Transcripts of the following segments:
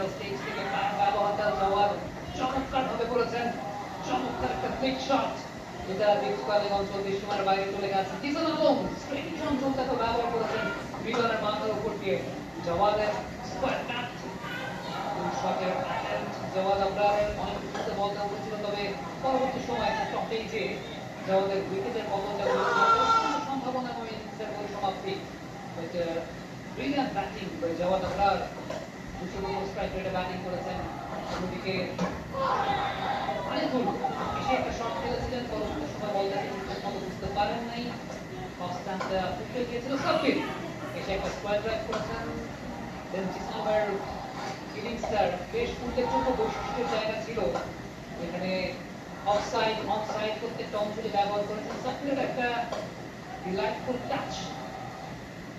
Central stage থেকে ব্যবহারটা জওয়াদ চমৎকার ভাবে করেছেন। চমৎকার একটা ক্লিক শট যেটা দীর্ঘকালীন অঞ্চল সীমার বাইরে চলে গেছে। জিসান আলম স্ট্রেট অঞ্চলটাকে ব্যবহার করেছেন মিলনের মাথার উপর দিয়ে। জওয়াদের স্কোয়ার কাট শটের অ্যাটেম্প্ট জওয়াদ আবরারের অনেক কিছুতে বলতে উঠেছিল, তবে পরবর্তী সময় একটা টপেই যে জওয়াদের উইকেটের পতনটা সম্ভাবনা এবং ইনিংসের পরিসমাপ্তি। ব্রিলিয়ান্ট ব্যাটিং করে জওয়াদ আবরার 200 স্ট্রাইক রেটে ব্যাটিং করেছেন। অন্যদিকে আনিসুল এসে একটা শট খেলেছিলেন, পরবর্তী সময় বলটাকে ঠিকঠাক বুঝতে পারেন নাই, ফার্স্ট টাইমটা উঠে গিয়েছিল। সাব্বির এসে একটা স্কোয়ার ড্রাইভ করেছেন। দেন জিসানের ইনিংসটার বেশ উল্লেখযোগ্য বৈশিষ্ট্যের জায়গা ছিল, এখানে অফসাইড অনসাইড প্রত্যেকটা অঞ্চলে ব্যবহার করেছেন। সাব্বিরের একটা ডিলাইটফুল টাচ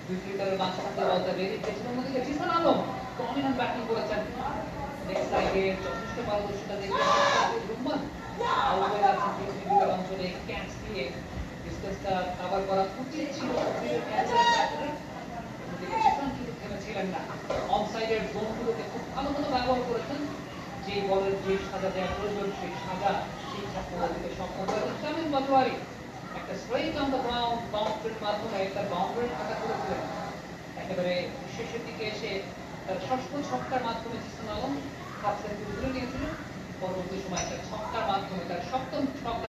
দুই ক্রিকেটারের মাঝখান দিয়ে বলটা বেরিয়ে গিয়েছিল। অন্যদিকে জিসান আলম ডমিনেন্ট ব্যাটিং করেছেন, নেক্সট সাইডে যথেষ্ট পারদর্শিতা দেখলেন রহমান আউট হয়ে যাচ্ছেন মিডল অঞ্চলে ক্যাচ দিয়ে। ডিস্টেন্সটা কভার করা উচিত ছিল সাব্বিরের ক্যাচের ব্যাটারে, অন্যদিকে জিসান কিন্তু থেমেছিলেন না। অনসাইডের জোনগুলোকে খুব ভালো মতো ব্যবহার করেছেন, যে বলের যে সাজা দেওয়া প্রয়োজন সেই সাজা ঠিকঠাক করে দিতে সক্ষম হয়েছেন। শামীম পাটোয়ারি একটা স্ট্রেট অন দ্য গ্রাউন্ড বাউন্ডারির মাধ্যমে একটা বাউন্ডারি ফাঁকা করেছিলেন। একেবারে শেষের দিকে এসে তার ষষ্ঠ ছক্কার মাধ্যমে জিসান আলম হাফ সেঞ্চুরি তুলে নিয়েছিলেন। পরবর্তী সময় একটা ছক্কার মাধ্যমে তার সপ্তম ছক্কা